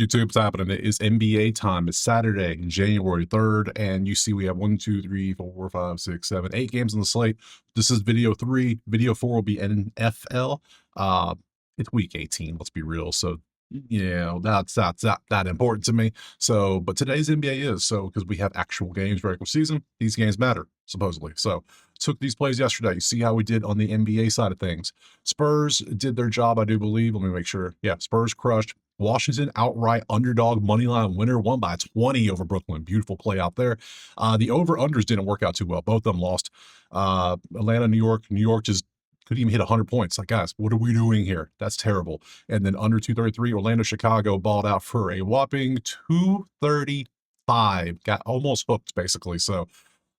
YouTube, what's happening? It is NBA time. It's Saturday, January 3rd, and you see we have 1, 2, 3, 4, 5, 6, 7, 8 games on the slate. This is video 3. Video 4 will be NFL. Uh, it's week 18, let's be real. So, that's not that important to me. So, but today's NBA is so because we have actual games, regular season. These games matter, supposedly. So, took these plays yesterday. You see how we did on the NBA side of things. Spurs did their job, I do believe. Let me make sure. Yeah, Spurs crushed. Washington outright underdog moneyline winner, won by 20 over Brooklyn. Beautiful play out there. The over-unders didn't work out too well. Both of them lost. Atlanta, New York. New York just couldn't even hit 100 points. Like, guys, what are we doing here? That's terrible. And then under 233, Orlando, Chicago balled out for a whopping 235. Got almost hooked, basically. So,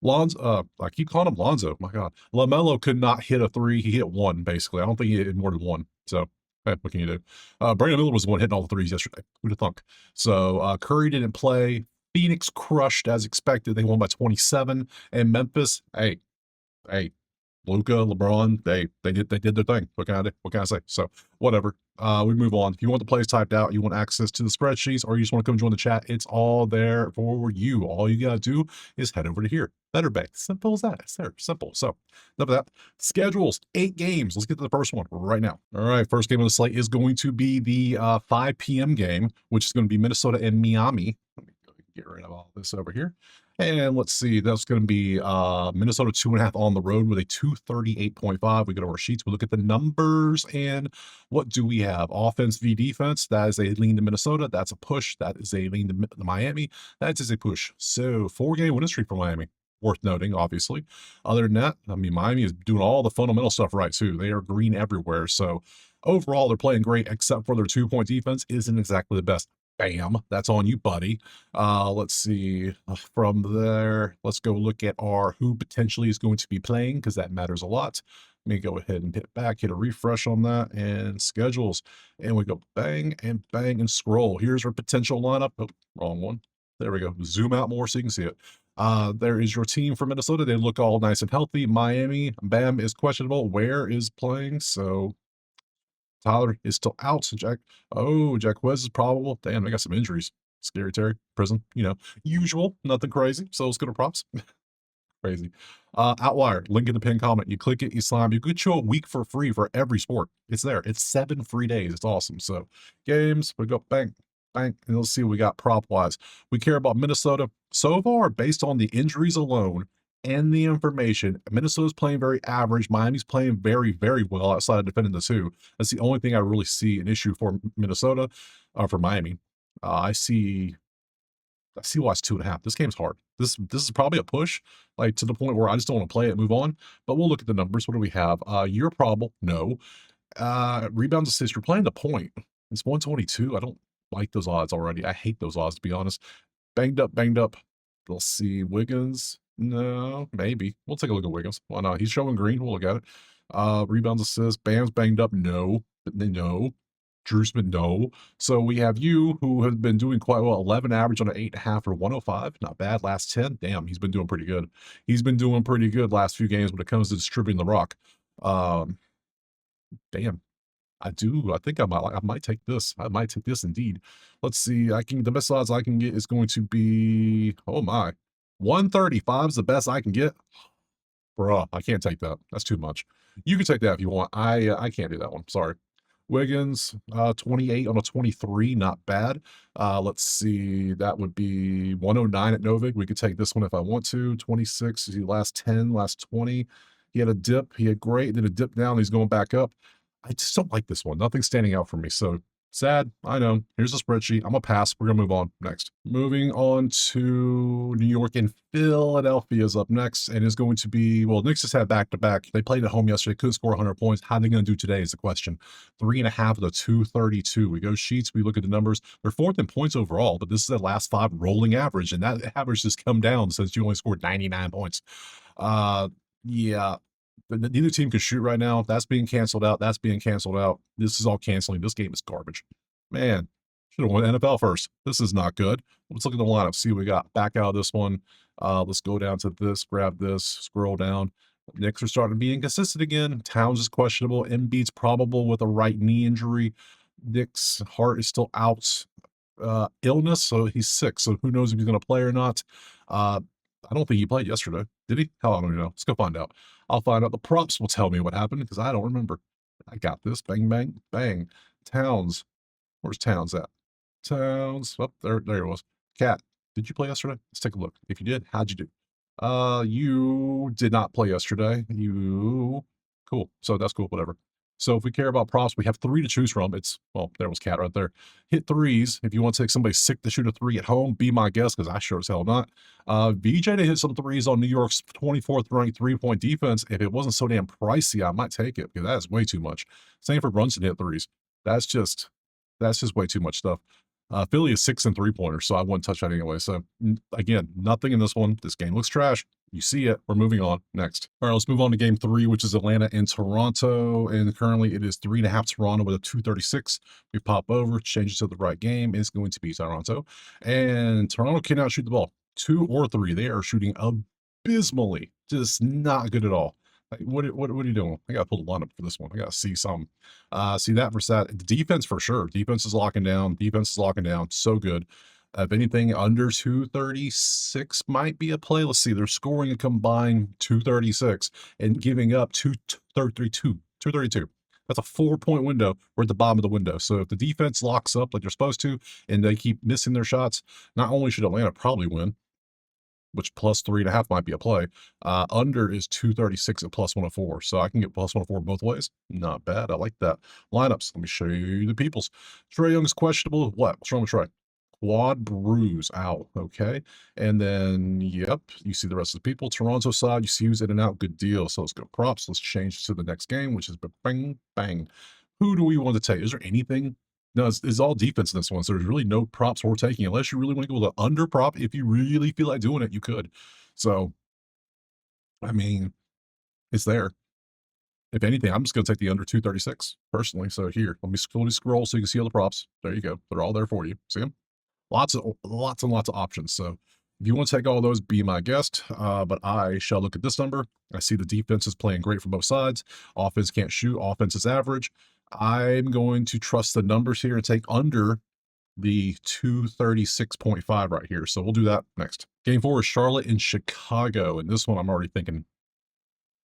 Lonzo, I keep calling him Lonzo. My God. LaMelo could not hit a three. He hit one, basically. I don't think he hit more than one. So, hey, what can you do? Brandon Miller was the one hitting all the threes yesterday. Who'd have thunk? So, Curry didn't play. Phoenix crushed as expected. They won by 27. And Memphis, hey, Luka, LeBron, they did their thing. What can I do? What can I say? So whatever. We move on. If you want the plays typed out, you want access to the spreadsheets, or you just want to come join the chat, it's all there for you. All you gotta do is head over to here. Better Bay. Simple as that. It's there. Simple. So enough of that. Schedules, 8 games. Let's get to the first one right now. All right. First game on the slate is going to be the 5 p.m. game, which is going to be Minnesota and Miami. Let me go get rid of all this over here. And let's see, that's going to be Minnesota 2.5 on the road with a 238.5. We go to our sheets, we look at the numbers, and what do we have? Offense v defense. That is a lean to Minnesota. That's a push. That is a lean to Miami. That is a push. So 4-game winning streak for Miami. Worth noting, obviously. Other than that, I mean, Miami is doing all the fundamental stuff right, too. They are green everywhere. So overall, they're playing great, except for their 2-point defense isn't exactly the best. Bam, that's on you, buddy. Let's see. From there, let's go look at our who potentially is going to be playing, because that matters a lot. Let me go ahead and hit back, hit a refresh on that, and schedules. And we go bang and bang and scroll. Here's our potential lineup. Oh, wrong one. There we go. Zoom out more so you can see it. There is your team for Minnesota. They look all nice and healthy. Miami, Bam is questionable. Where is playing? So Tyler is still out. Jack Wes is probable. Damn, they got some injuries. Scary Terry, prison, usual, nothing crazy. So let's go to props. Crazy. Outlier, link in the pin comment. You click it, you slime. You get you a week for free for every sport. It's there. It's 7 free days. It's awesome. So games, we go bang, bang, and let's see what we got prop wise. We care about Minnesota. So far, based on the injuries alone, and the information, Minnesota's playing very average. Miami's playing very, very well outside of defending the 2. That's the only thing I really see an issue for Minnesota, for Miami. I see why it's 2.5. This game's hard. This is probably a push, like to the point where I just don't want to play it, move on. But we'll look at the numbers. What do we have? You're probable. No. Rebounds assist. You're playing the point. It's 122. I don't like those odds already. I hate those odds, to be honest. Banged up. Let's see. Wiggins. No, maybe. We'll take a look at Wiggins. Why not? He's showing green. We'll look at it. Rebounds, assists. Bam's banged up. No. No. Drewsman, no. So we have you, who has been doing quite well. 11 average on an 8.5 for 105. Not bad. Last 10. Damn, he's been doing pretty good. He's been doing pretty good last few games when it comes to distributing the rock. Damn. I think I might take this. I might take this indeed. Let's see. The best odds I can get is going to be, oh my, 135 is the best I can get. Bruh, I can't take that. That's too much. You can take that if you want. I can't do that one. Sorry. Wiggins, 28 on a 23, not bad. Let's see. That would be 109 at Novik. We could take this one if I want to. 26. Is he last 10, last 20? He had a dip. He had great. Then a dip down. He's going back up. I just don't like this one. Nothing's standing out for me. So sad. I know. Here's a spreadsheet. I'm going to pass. We're going to move on next. Moving on to New York and Philadelphia is up next. And is going to be, well, Knicks just had back-to-back. They played at home yesterday. Couldn't score 100 points. How are they going to do today is the question. 3.5 of the 232. We go sheets. We look at the numbers. They're 4th in points overall, but this is the last 5 rolling average. And that average has come down since you only scored 99 points. Yeah. Neither team can shoot right now. That's being canceled out. That's being canceled out. This is all canceling. This game is garbage. Man, should have won NFL first. This is not good. Let's look at the lineup. See what we got. Back out of this one. Let's go down to this. Grab this. Scroll down. Knicks are starting to be inconsistent again. Towns is questionable. Embiid's probable with a right knee injury. Knicks, Hart is still out. illness, so he's sick. So who knows if he's going to play or not. Uh, I don't think he played yesterday. Did he? Hell, I don't even know. Let's go find out. I'll find out. The props will tell me what happened because I don't remember. I got this. Bang, bang, bang. Towns. Where's Towns at? Towns. Oh, there it was. Cat, did you play yesterday? Let's take a look. If you did, how'd you do? You did not play yesterday. Cool. So that's cool. Whatever. So if we care about props, we have 3 to choose from. Well, there was Cat right there. Hit threes. If you want to take somebody sick to shoot a 3 at home, be my guest because I sure as hell not. VJ to hit some threes on New York's 24th ranked 3-point defense. If it wasn't so damn pricey, I might take it because that is way too much. Same for Brunson to hit threes. That's just way too much stuff. Philly is 6 and 3-pointers, so I wouldn't touch that anyway. So again, nothing in this one. This game looks trash. You see it. We're moving on. Next. All right, let's move on to game 3, which is Atlanta and Toronto. And currently it is 3.5 Toronto with a 236. We pop over, change it to the right game. It's going to be Toronto. And Toronto cannot shoot the ball. 2 or 3. They are shooting abysmally. Just not good at all. Like, what are you doing? I gotta pull the lineup for this one. I gotta see some. See that versus that. The defense for sure. Defense is locking down. So good. If anything, under 236 might be a play. Let's see. They're scoring a combined 236 and giving up 232. That's a 4-point window. We're at the bottom of the window. So if the defense locks up like they're supposed to, and they keep missing their shots, not only should Atlanta probably win, which plus 3.5 might be a play. Under is 236 at plus 104. So I can get plus 104 both ways. Not bad. I like that. Lineups. Let me show you the peoples. Trae Young's questionable. What's wrong with Trae? Quad bruise out. Okay. And then, yep, you see the rest of the people. Toronto side, you see who's in and out. Good deal. So let's go props. Let's change to the next game, which is bang, bang. Who do we want to take? Is there anything? No, it's all defense in this one, so there's really no props we're taking unless you really want to go with the under prop. If you really feel like doing it, you could. So, I mean, it's there. If anything, I'm just going to take the under 236 personally. So here, let me scroll so you can see all the props. There you go. They're all there for you. See them? Lots and lots of options. So if you want to take all those, be my guest. But I shall look at this number. I see the defense is playing great for both sides. Offense can't shoot. Offense is average. I'm going to trust the numbers here and take under the 236.5 right here. So we'll do that next. Game 4 is Charlotte and Chicago. And this one I'm already thinking,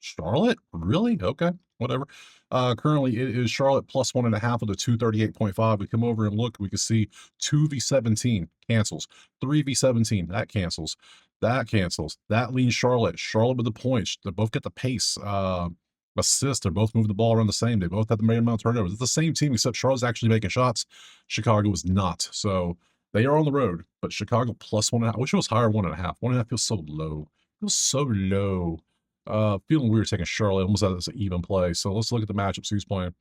Charlotte? Really? Okay, whatever. Currently it is Charlotte plus 1.5 with a 238.5. We come over and look, we can see 2v17 cancels, 3v17, that cancels, that cancels. That leaves Charlotte. Charlotte with the points. They both get the pace. Assist. They're both moving the ball around the same. They both have the main amount of turnovers. It's the same team, except Charlotte's actually making shots. Chicago is not. So they are on the road, but Chicago plus 1.5. I wish it was higher 1.5. 1.5 feels so low. Feels so low. Feeling weird taking Charlotte almost as an even play. So let's look at the matchups. Who's playing?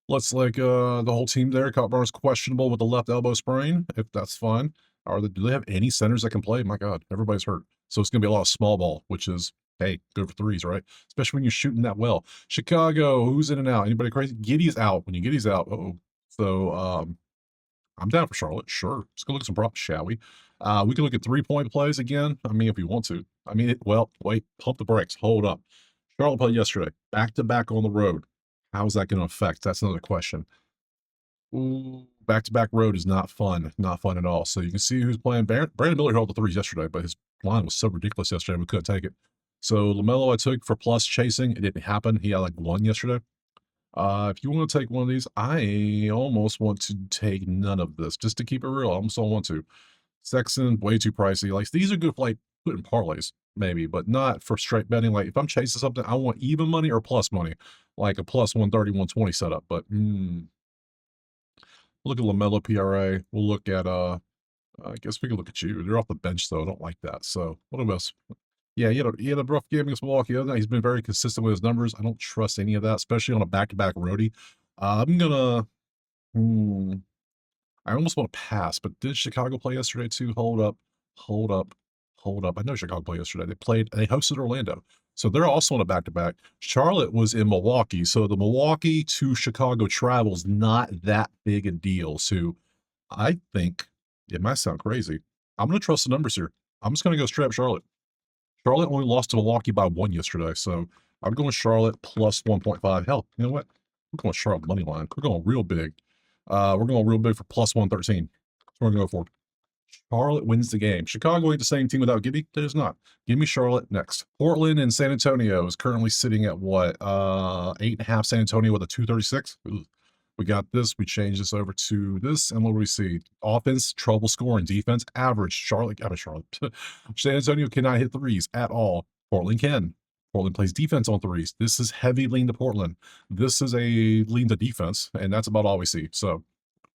Let's like the whole team there. Cockburn's questionable with the left elbow sprain, if that's fine. Do they have any centers that can play? My God, everybody's hurt. So it's gonna be a lot of small ball, which is, hey, good for threes, right? Especially when you're shooting that well. Chicago, who's in and out? Anybody crazy? Giddy's out. When you Giddy's out, so I'm down for Charlotte. Sure. Let's go look at some props, shall we? We can look at 3-point plays again. I mean, if you want to. I mean, well, wait, pump the brakes. Hold up. Charlotte played yesterday, back to back on the road. How is that going to affect? That's another question. Ooh, back-to-back road is not fun. Not fun at all. So you can see who's playing. Brandon Miller held the threes yesterday, but his line was so ridiculous yesterday, we couldn't take it. So LaMelo I took for plus chasing. It didn't happen. He had like 1 yesterday. If you want to take one of these, I almost want to take none of this. Just to keep it real, I almost don't want to. Sexton, way too pricey. Like, these are good for like putting parlays, maybe, but not for straight betting. Like, if I'm chasing something, I want even money or plus money, like a plus 130, 120 setup. But look at LaMelo PRA. We'll look at I guess we can look at you. They're off the bench though. I don't like that. So what else? Yeah, he had a rough game against Milwaukee. Other than that, he's been very consistent with his numbers. I don't trust any of that, especially on a back-to-back roadie. I'm gonna. I almost want to pass, but did Chicago play yesterday too? Hold up. I know Chicago played yesterday. They hosted Orlando. So they're also on a back-to-back. Charlotte was in Milwaukee. So the Milwaukee to Chicago travel is not that big a deal. So I think it might sound crazy. I'm going to trust the numbers here. I'm just going to go straight up Charlotte. Charlotte only lost to Milwaukee by 1 yesterday. So I'm going Charlotte plus 1.5. Hell, you know what? We're going Charlotte money line. We're going real big. We're going real big for plus 113. So we're going to go for Charlotte wins the game. Chicago ain't the same team without Gibby. It is not. Give me Charlotte next. Portland and San Antonio is currently sitting at what? 8.5 San Antonio with a 236. Ooh. We got this. We change this over to this. And what do we see? Offense, trouble scoring. Defense, average. Charlotte. San Antonio cannot hit threes at all. Portland can. Portland plays defense on threes. This is heavy lean to Portland. This is a lean to defense. And that's about all we see. So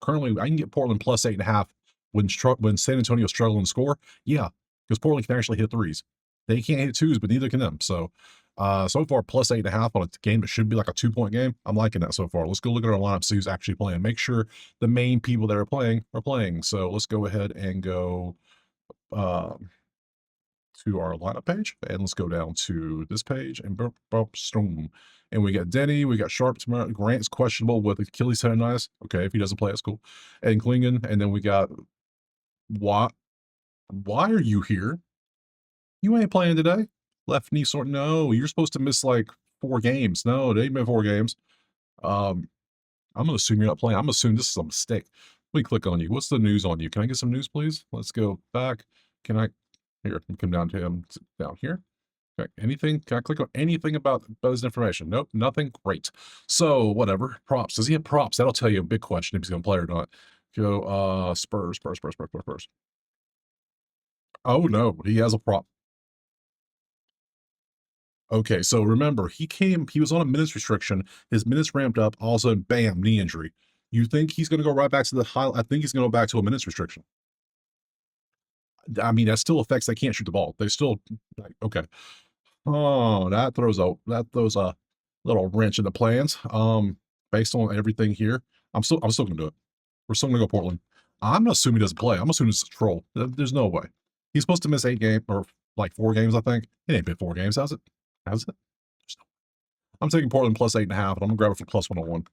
currently, I can get Portland plus 8.5 when San Antonio's struggling to score. Yeah, because Portland can actually hit threes. They can't hit twos, but neither can them. So, so far, plus 8.5 on a game that should be like a 2-point game. I'm liking that so far. Let's go look at our lineup, see who's actually playing. Make sure the main people that are playing. So let's go ahead and go to our lineup page, and let's go down to this page and boom. And we got Denny, we got Sharp tomorrow. Grant's questionable with Achilles tendonitis. Okay, if he doesn't play, that's cool. And Klingon, and then we got why are you here? You ain't playing today. Left knee sort. No, you're supposed to miss like 4 games. No, they ain't been 4 games. I'm gonna assume you're not playing. I'm gonna assume this is a mistake. Let me click on you. What's the news on you? Can I get some news, please? Let's go back. Can I here come down to him down here? Okay, anything? Can I click on anything about his information? Nope, nothing. Great. So whatever. Props. Does he have props? That'll tell you a big question if he's gonna play or not. Go Spurs. Oh no, he has a prop. Okay, so remember, he was on a minutes restriction. His minutes ramped up, all of a sudden, bam, knee injury. You think he's going to go right back to the high? I think he's going to go back to a minutes restriction. I mean, that still affects, they can't shoot the ball. They still, like, okay. Oh, that throws a little wrench in the plans. Based on everything here, I'm still gonna do it. We're still gonna go Portland. I'm not assuming he doesn't play. I'm assuming it's a troll. There's no way. He's supposed to miss 8 games or like 4 games, I think. It ain't been 4 games, has it? Has it? I'm taking Portland plus 8.5, and I'm gonna grab it for plus 101.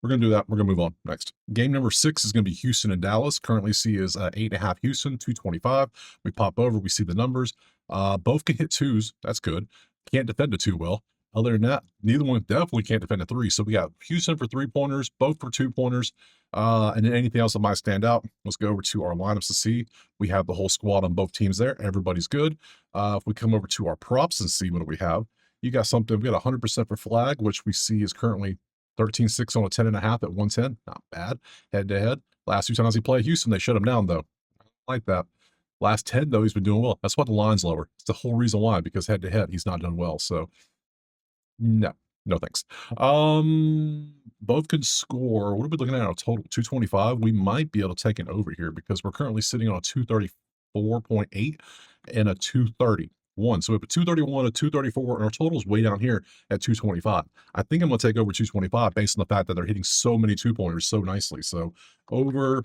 We're gonna do that. We're gonna move on next. Game number 6 is gonna be Houston and Dallas. Currently see is 8.5 Houston, 225. We pop over, we see the numbers. Both can hit twos. That's good. Can't defend it too well. Other than that, neither one definitely can't defend a 3. So we got Houston for 3-pointers, both for 2-pointers. And then anything else that might stand out. Let's go over to our lineups to see. We have the whole squad on both teams there. Everybody's good. If we come over to our props and see what do we have, you got something. We got 100% for flag, which we see is currently 13-6 on a 10.5 at 110. Not bad. Head to head. Last 2 times he played Houston, they shut him down though. I like that. Last 10 though, he's been doing well. That's why the line's lower. It's the whole reason why, because head to head, he's not done well. So no, no thanks. Both could score. What are we looking at? A total 225. We might be able to take an over here because we're currently sitting on a 234.8 and a 231. So we have a 231, a 234, and our total is way down here at 225. I think I'm going to take over 225 based on the fact that they're hitting so many 2-pointers so nicely. So over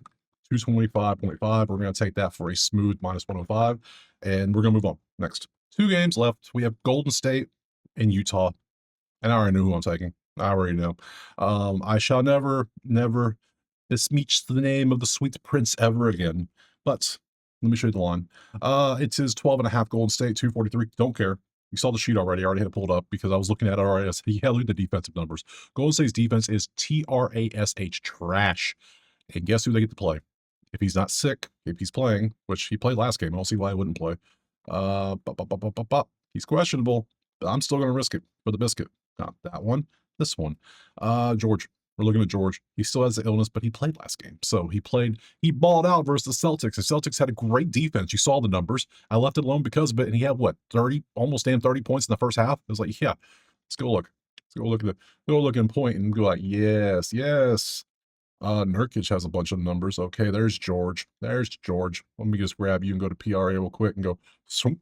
225.5, we're going to take that for a smooth minus 105, and we're going to move on. Next. 2 games left. We have Golden State and Utah, and I already know who I'm taking. I already know. I shall never besmirch the name of the sweet prince ever again, but let me show you the line. It is 12.5 Golden State, 243. Don't care. You saw the sheet already. I already had it pulled up because I was looking at it already. I said, yeah, look at the defensive numbers. Golden State's defense is trash, trash. And guess who they get to play? If he's not sick, if he's playing, which he played last game, I don't see why he wouldn't play. He's questionable, but I'm still going to risk it for the biscuit. Not that one, this one. George. We're looking at George. He still has the illness, but he played last game. So he balled out versus the Celtics. The Celtics had a great defense. You saw the numbers. I left it alone because of it. And he had what, 30, almost damn 30 points in the first half. It was like, yeah, let's go look. Go look and point and go like, yes. Nurkic has a bunch of numbers. Okay, there's George. Let me just grab you and go to PRA real quick and go swoop.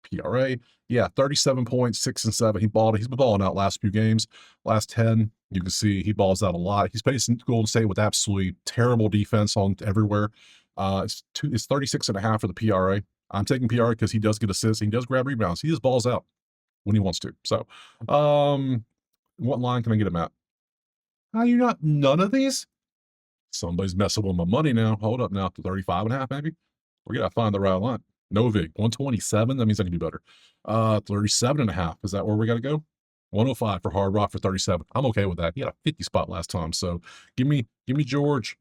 PRA. Yeah, 37 points, 6 and 7. He's been balling out last few games. Last 10, you can see he balls out a lot. He's facing Golden State with absolutely terrible defense on everywhere. It's 36.5 for the PRA. I'm taking PRA because he does get assists. He does grab rebounds. He just balls out when he wants to. So, what line can I get him at? How you not none of these? Somebody's messing with my money now. Hold up now to 35.5, maybe. We're gonna find the right line. Novig, 127. That means I can do better. 37.5. Is that where we got to go? 105 for Hard Rock for 37. I'm okay with that. He had a 50 spot last time. So give me George.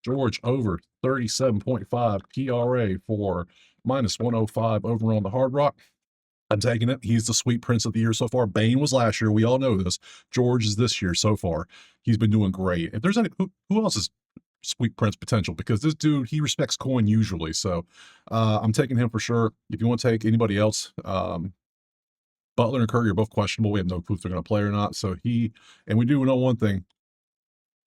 George over 37.5 PRA for minus 105 over on the Hard Rock. I'm taking it. He's the sweet prince of the year so far. Bane was last year. We all know this. George is this year so far. He's been doing great. If there's any, who else is sweet prince potential? Because this dude, he respects coin usually. So I'm taking him for sure. If you want to take anybody else, Butler and Curry are both questionable. We have no clue if they're going to play or not. So and we do know one thing.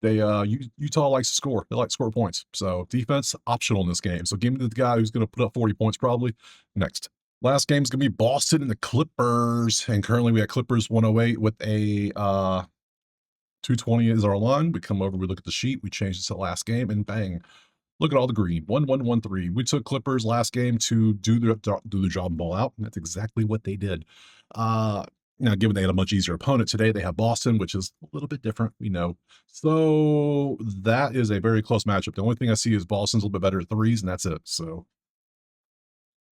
Utah likes to score. They like to score points. So defense optional in this game. So give me the guy who's going to put up 40 points probably next. Last game is going to be Boston and the Clippers. And currently we have Clippers 108 with a 220 is our line. We come over, we look at the sheet, we change this to last game, and bang. Look at all the green. 1-1-1-3. We took Clippers last game to do the job and ball out. And that's exactly what they did. Now, given they had a much easier opponent today, they have Boston, which is a little bit different, we know. So that is a very close matchup. The only thing I see is Boston's a little bit better at threes, and that's it. So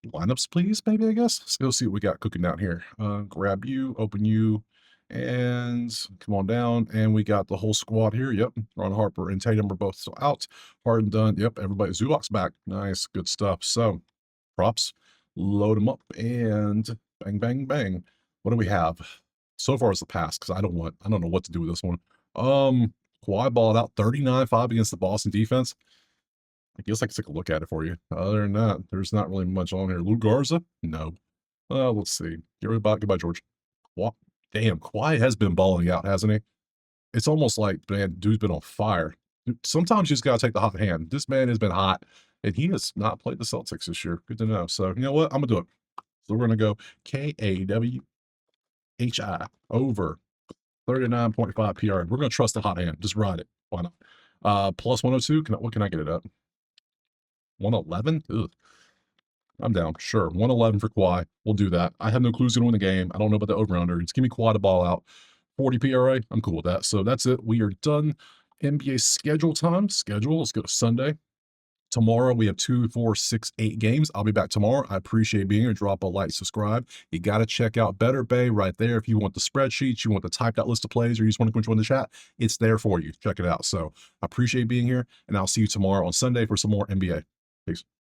lineups, please, maybe, I guess. Let's go see what we got cooking down here. Grab you, open you, and come on down. And we got the whole squad here. Yep. Ron Harper and Tatum are both still out. Harden done. Yep. Everybody. Zubac's back. Nice. Good stuff. So props, load them up, and bang, bang, bang. What do we have? So far as the pass, because I don't know what to do with this one. Kawhi balled out 39-5 against the Boston defense. I guess I can take a look at it for you. Other than that, there's not really much on here. Lou Garza? No. Let's see. Goodbye, George. Damn, Kawhi has been balling out, hasn't he? It's almost like, man, dude's been on fire. Sometimes you just gotta take the hot hand. This man has been hot, and he has not played the Celtics this year. Good to know. So, you know what? I'm gonna do it. So we're gonna go KAWHI over 39.5 PR. We're gonna trust the hot hand. Just ride it. Why not? Plus 102. What can I get it at? 111? Ugh. I'm down. Sure. 111 for Kawhi. We'll do that. I have no clue who's going to win the game. I don't know about the over-under. Just give me Kawhi to ball out. 40 PRA. I'm cool with that. So that's it. We are done. NBA schedule time. Let's go to Sunday. Tomorrow we have 2, 4, 6, 8 games. I'll be back tomorrow. I appreciate being here. Drop a like, subscribe. You got to check out Better Bay right there. If you want the spreadsheets, you want the typed out list of plays, or you just want to join the chat, it's there for you. Check it out. So I appreciate being here, and I'll see you tomorrow on Sunday for some more NBA. Peace.